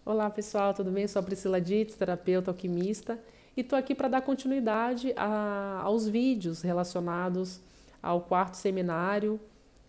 Olá pessoal, tudo bem? Sou a Priscila Dietz, terapeuta alquimista, e estou aqui para dar continuidade aos vídeos relacionados ao quarto seminário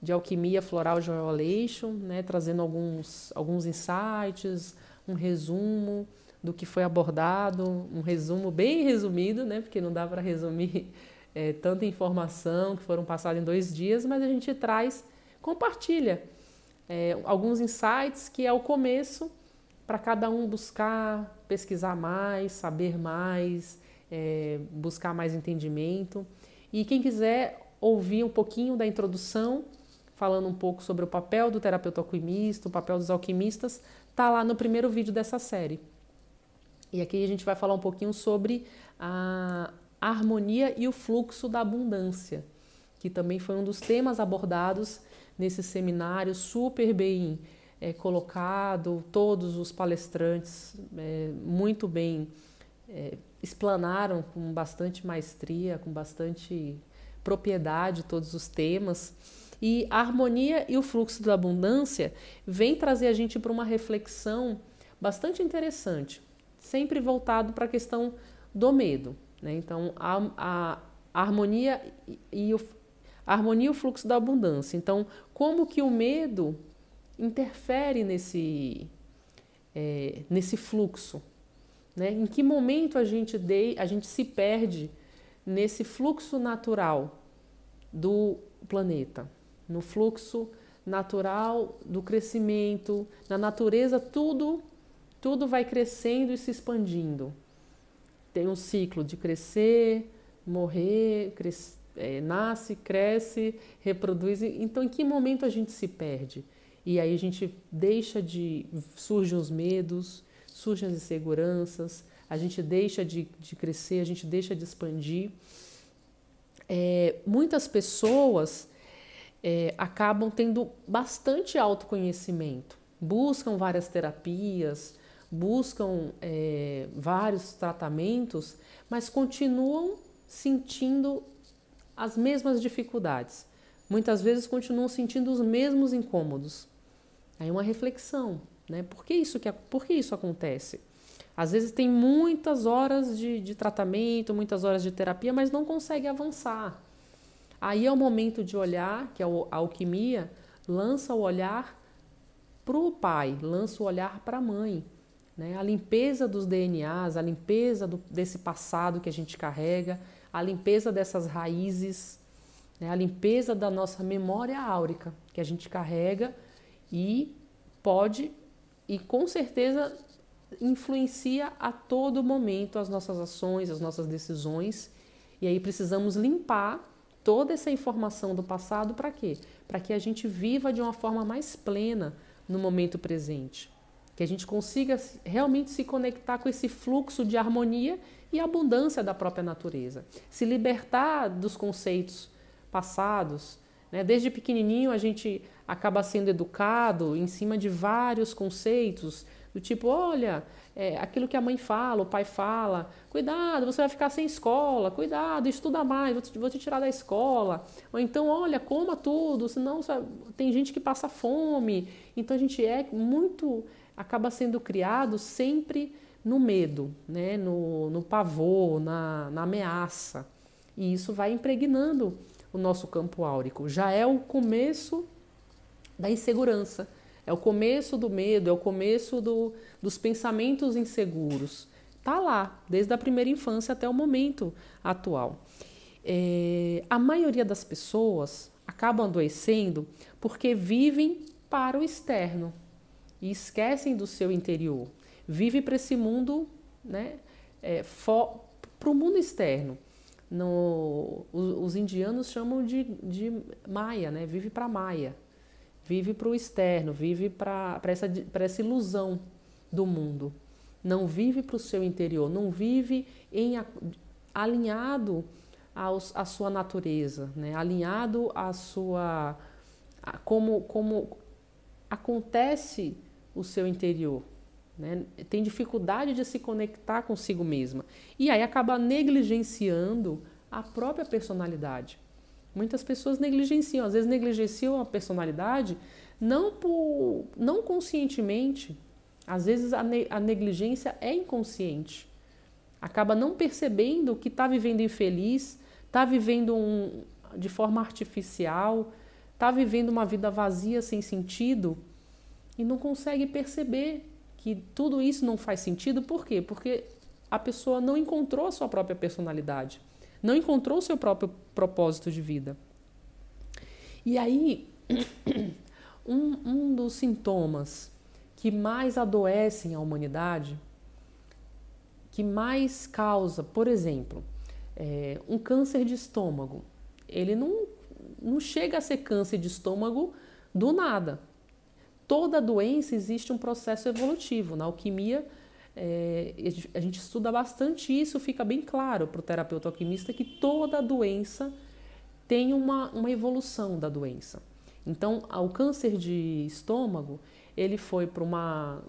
de Alquimia Floral Joy Elation, né, trazendo alguns insights, um resumo do que foi abordado, um resumo bem resumido, né, porque não dá para resumir tanta informação que foram passadas em 2 dias, mas a gente compartilha alguns insights que é o começo para cada um buscar, pesquisar mais, saber mais, buscar mais entendimento. E quem quiser ouvir um pouquinho da introdução, falando um pouco sobre o papel do terapeuta alquimista, o papel dos alquimistas, tá lá no primeiro vídeo dessa série. E aqui a gente vai falar um pouquinho sobre a harmonia e o fluxo da abundância, que também foi um dos temas abordados nesse seminário super bem colocado, todos os palestrantes muito bem explanaram com bastante maestria, com bastante propriedade todos os temas. E a harmonia e o fluxo da abundância vem trazer a gente para uma reflexão bastante interessante, sempre voltado para a questão do medo, né? Então, a harmonia a harmonia e o fluxo da abundância. Então, como que o medo interfere nesse fluxo, né? Em que momento a gente se perde nesse fluxo natural do planeta, no fluxo natural do crescimento, na natureza tudo vai crescendo e se expandindo. Tem um ciclo de crescer, morrer, nasce, cresce, reproduz. Então, em que momento a gente se perde? E aí a gente surgem os medos, surgem as inseguranças, a gente deixa de crescer, a gente deixa de expandir. Muitas pessoas acabam tendo bastante autoconhecimento, buscam várias terapias, buscam vários tratamentos, mas continuam sentindo as mesmas dificuldades. Muitas vezes continuam sentindo os mesmos incômodos. Aí uma reflexão, né? Por que isso acontece? Às vezes tem muitas horas de tratamento, muitas horas de terapia, mas não consegue avançar. Aí é o momento de olhar, que a alquimia lança o olhar para o pai, lança o olhar para a mãe, né? A limpeza dos DNAs, a limpeza desse passado que a gente carrega, a limpeza dessas raízes, né? A limpeza da nossa memória áurica que a gente carrega e com certeza influencia a todo momento as nossas ações, as nossas decisões. E aí precisamos limpar toda essa informação do passado para quê? Para que a gente viva de uma forma mais plena no momento presente. Que a gente consiga realmente se conectar com esse fluxo de harmonia e abundância da própria natureza. Se libertar dos conceitos passados, né? Desde pequenininho a gente acaba sendo educado em cima de vários conceitos, do tipo, olha, aquilo que a mãe fala, o pai fala, cuidado, você vai ficar sem escola, cuidado, estuda mais, vou te tirar da escola. Ou então, olha, coma tudo, senão tem gente que passa fome. Então a gente acaba sendo criado sempre no medo, né? no pavor, na ameaça. E isso vai impregnando o nosso campo áurico. Já é o começo da insegurança, é o começo do medo, é o começo dos pensamentos inseguros. Tá lá, desde a primeira infância até o momento atual. A maioria das pessoas acabam adoecendo porque vivem para o externo e esquecem do seu interior. Vive para esse mundo, né, para o mundo externo. Os indianos chamam de Maya, né? Vive para Maya, vive para o externo, vive para essa ilusão do mundo. Não vive para o seu interior, não vive alinhado à sua natureza, né? Alinhado como acontece o seu interior. Né? Tem dificuldade de se conectar consigo mesma e aí acaba negligenciando a própria personalidade. Muitas pessoas negligenciam, às vezes negligenciam a personalidade não conscientemente, Às vezes a negligência é inconsciente. Acaba não percebendo que está vivendo infeliz, está vivendo de forma artificial, está vivendo uma vida vazia, sem sentido, e não consegue perceber que tudo isso não faz sentido. Por quê? Porque a pessoa não encontrou a sua própria personalidade, não encontrou o seu próprio propósito de vida. E aí, um dos sintomas que mais adoecem a humanidade, que mais causa, por exemplo, um câncer de estômago. Ele não chega a ser câncer de estômago do nada. Toda doença existe um processo evolutivo. Na alquimia, a gente estuda bastante isso, fica bem claro para o terapeuta alquimista que toda doença tem uma evolução da doença. Então, o câncer de estômago, ele foi para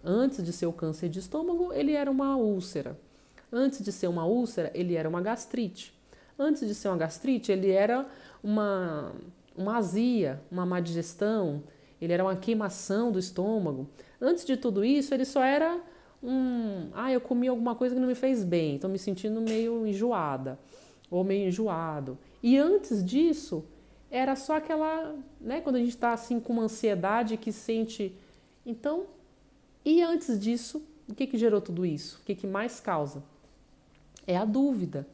antes de ser o câncer de estômago, ele era uma úlcera. Antes de ser uma úlcera, ele era uma gastrite. Antes de ser uma gastrite, ele era uma azia, uma má digestão, ele era uma queimação do estômago. Antes de tudo isso, ele só era eu comi alguma coisa que não me fez bem, estou me sentindo meio enjoada ou meio enjoado. E antes disso, era só aquela, né, quando a gente está assim com uma ansiedade que sente. Então, e antes disso, o que gerou tudo isso? O que mais causa? É a dúvida.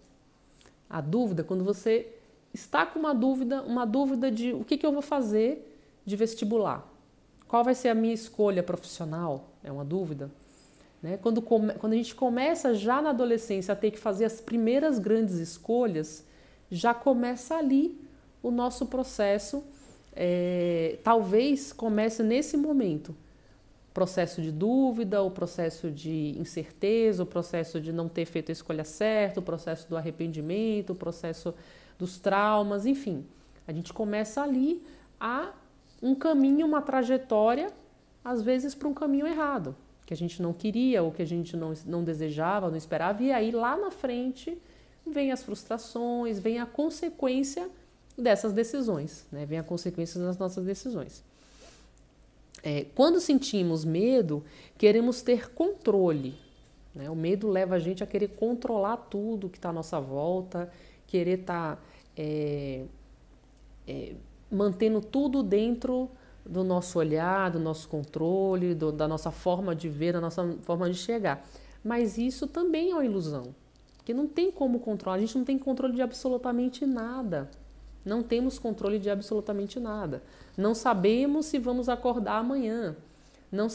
A dúvida, quando você está com uma dúvida de o que eu vou fazer de vestibular. Qual vai ser a minha escolha profissional? É uma dúvida. Né? Quando a gente começa já na adolescência a ter que fazer as primeiras grandes escolhas, já começa ali o nosso processo. Talvez comece nesse momento. Processo de dúvida, o processo de incerteza, o processo de não ter feito a escolha certa, o processo do arrependimento, o processo dos traumas, enfim. A gente começa ali um caminho, uma trajetória, às vezes para um caminho errado, que a gente não queria ou que a gente não desejava, não esperava, e aí lá na frente vem as frustrações, vem a consequência dessas decisões, né? Vem a consequência das nossas decisões. Quando sentimos medo, queremos ter controle. Né? O medo leva a gente a querer controlar tudo que está à nossa volta, querer estar mantendo tudo dentro do nosso olhar, do nosso controle, da nossa forma de ver, da nossa forma de enxergar. Mas isso também é uma ilusão, porque não tem como controlar, a gente não tem controle de absolutamente nada. Não temos controle de absolutamente nada. Não sabemos se vamos acordar amanhã. Não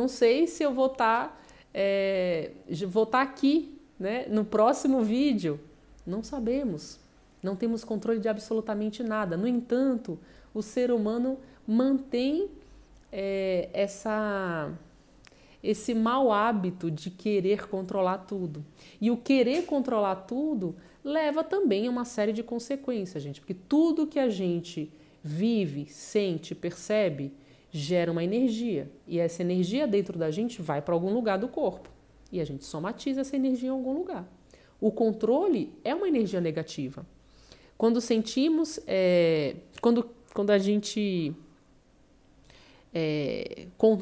sei se eu vou estar aqui, né, no próximo vídeo. Não sabemos. Não temos controle de absolutamente nada. No entanto, o ser humano mantém esse mau hábito de querer controlar tudo. E o querer controlar tudo leva também a uma série de consequências, gente. Porque tudo que a gente vive, sente, percebe, gera uma energia. E essa energia dentro da gente vai para algum lugar do corpo. E a gente somatiza essa energia em algum lugar. O controle é uma energia negativa. Quando sentimos, quando a gente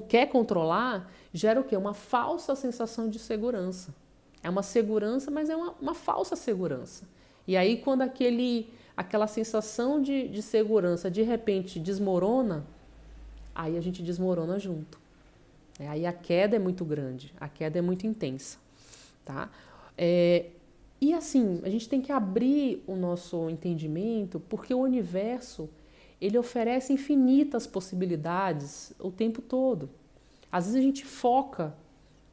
quer controlar, gera o quê? Uma falsa sensação de segurança. É uma segurança, mas é uma falsa segurança. E aí, quando aquela sensação de segurança de repente desmorona, aí a gente desmorona junto. Aí a queda é muito grande, a queda é muito intensa. Tá? E assim, a gente tem que abrir o nosso entendimento, porque o universo, ele oferece infinitas possibilidades o tempo todo. Às vezes a gente foca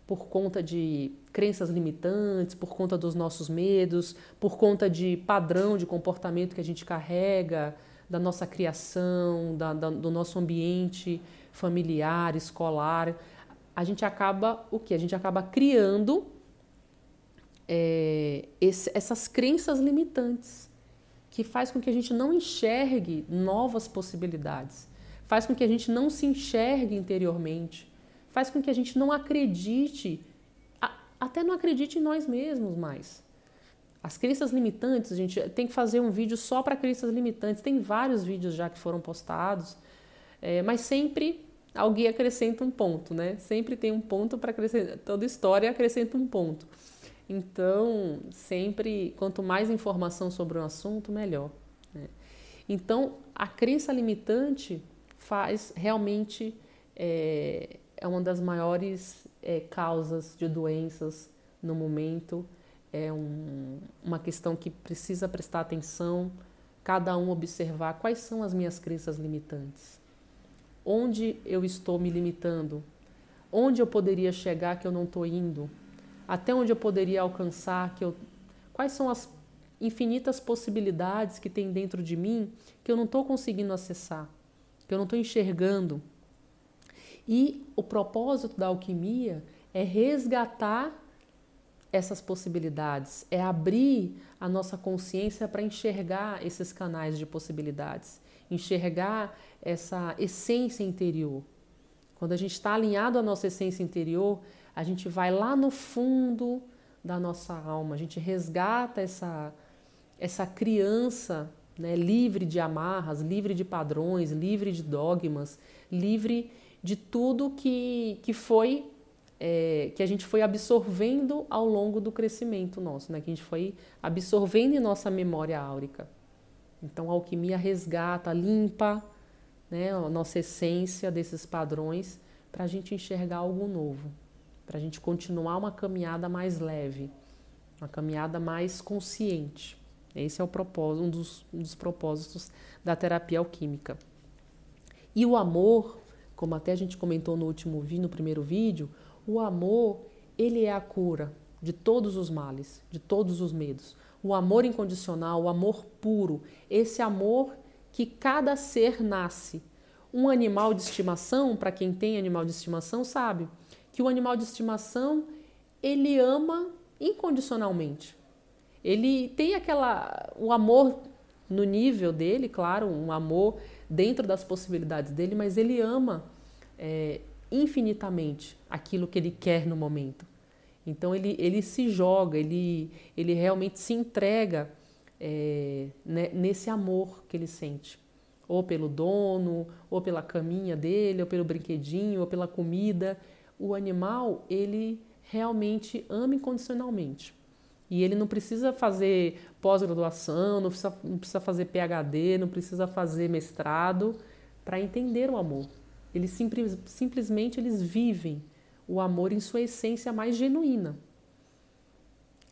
por conta de crenças limitantes, por conta dos nossos medos, por conta de padrão de comportamento que a gente carrega, da nossa criação, do nosso ambiente familiar, escolar. A gente acaba o quê? A gente acaba criando essas crenças limitantes, que faz com que a gente não enxergue novas possibilidades, faz com que a gente não se enxergue interiormente, faz com que a gente não acredite, até não acredite em nós mesmos mais. As crenças limitantes, a gente tem que fazer um vídeo só para crenças limitantes, tem vários vídeos já que foram postados, mas sempre alguém acrescenta um ponto, né? Sempre tem um ponto para acrescentar, toda história acrescenta um ponto. Então, sempre, quanto mais informação sobre um assunto, melhor, né? Então, a crença limitante faz realmente é uma das maiores causas de doenças no momento. Uma questão que precisa prestar atenção, cada um observar quais são as minhas crenças limitantes. Onde eu estou me limitando? Onde eu poderia chegar que eu não estou indo? Até onde eu poderia alcançar quais são as infinitas possibilidades que tem dentro de mim que eu não estou conseguindo acessar, que eu não estou enxergando. E o propósito da alquimia é resgatar essas possibilidades, é abrir a nossa consciência para enxergar esses canais de possibilidades, enxergar essa essência interior. Quando a gente está alinhado à nossa essência interior, a gente vai lá no fundo da nossa alma, a gente resgata essa criança, né, livre de amarras, livre de padrões, livre de dogmas, livre de tudo que a gente foi absorvendo ao longo do crescimento nosso, né, que a gente foi absorvendo em nossa memória áurica. Então a alquimia resgata, limpa, né, a nossa essência desses padrões para a gente enxergar algo novo, para a gente continuar uma caminhada mais leve, uma caminhada mais consciente. Esse é o propósito, um dos propósitos da terapia alquímica. E o amor, como até a gente comentou no primeiro vídeo, o amor, ele é a cura de todos os males, de todos os medos. O amor incondicional, o amor puro, esse amor que cada ser nasce. Um animal de estimação, para quem tem animal de estimação, sabe que o animal de estimação, ele ama incondicionalmente. Ele tem o amor no nível dele, claro, um amor dentro das possibilidades dele, mas ele ama infinitamente aquilo que ele quer no momento. Então ele se joga, ele realmente se entrega nesse amor que ele sente. Ou pelo dono, ou pela caminha dele, ou pelo brinquedinho, ou pela comida. O animal, ele realmente ama incondicionalmente. E ele não precisa fazer pós-graduação, não precisa fazer PhD, não precisa fazer mestrado para entender o amor. Eles simplesmente eles vivem o amor em sua essência mais genuína.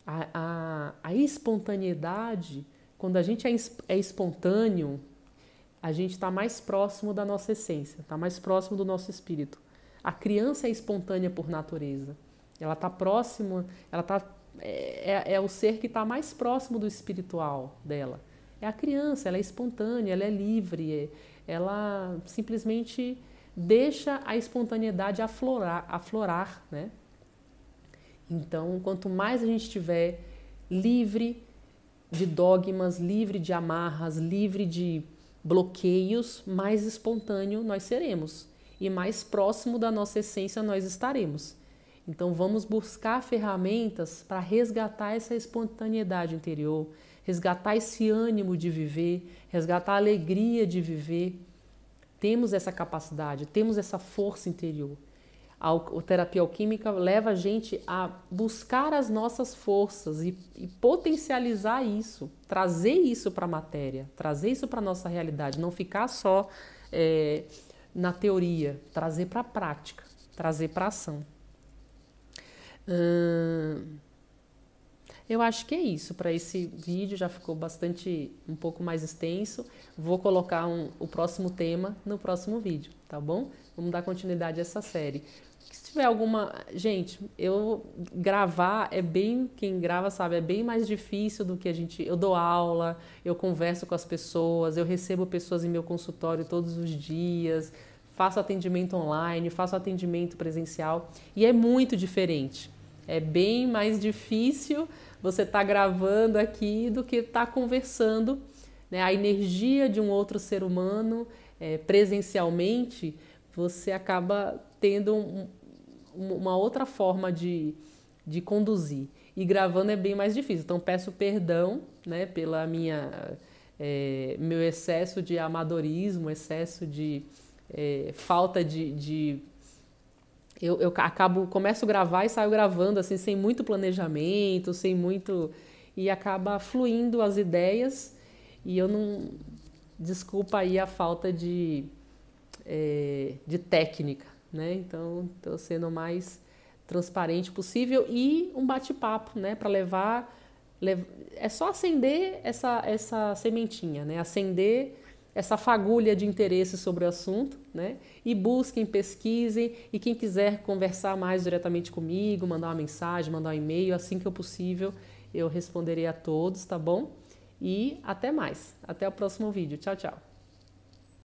A espontaneidade, quando a gente é espontâneo, a gente está mais próximo da nossa essência, está mais próximo do nosso espírito. A criança é espontânea por natureza. Ela está próxima, é o ser que está mais próximo do espiritual dela. É a criança, ela é espontânea, ela é livre, ela simplesmente deixa a espontaneidade aflorar, né? Então, quanto mais a gente estiver livre de dogmas, livre de amarras, livre de bloqueios, mais espontâneo nós seremos e mais próximo da nossa essência nós estaremos. Então vamos buscar ferramentas para resgatar essa espontaneidade interior, resgatar esse ânimo de viver, resgatar a alegria de viver. Temos essa capacidade, temos essa força interior. A terapia alquímica leva a gente a buscar as nossas forças e potencializar isso, trazer isso para a matéria, trazer isso para a nossa realidade, não ficar só na teoria, trazer para a prática, trazer para a ação. Eu acho que é isso para esse vídeo, já ficou um pouco mais extenso. Vou colocar o próximo tema no próximo vídeo, tá bom? Vamos dar continuidade a essa série. Se tiver alguma... Gente, gravar quem grava sabe, é bem mais difícil do que eu dou aula, eu converso com as pessoas, eu recebo pessoas em meu consultório todos os dias, faço atendimento online, faço atendimento presencial e é muito diferente. É bem mais difícil você estar gravando aqui do que estar conversando, né? A energia de um outro ser humano presencialmente, você acaba tendo uma outra forma de conduzir. E gravando é bem mais difícil. Então peço perdão, né, pela meu excesso de amadorismo, excesso de falta eu começo a gravar e saio gravando assim, sem muito planejamento, sem muito... E acaba fluindo as ideias e eu não... Desculpa aí a falta de técnica, né? Então, estou sendo o mais transparente possível e um bate-papo, né? Para levar... É só acender essa sementinha, né? Acender essa fagulha de interesse sobre o assunto, né? E busquem, pesquisem, e quem quiser conversar mais diretamente comigo, mandar uma mensagem, mandar um e-mail, assim que eu possível, eu responderei a todos, tá bom? E até mais, até o próximo vídeo. Tchau, tchau!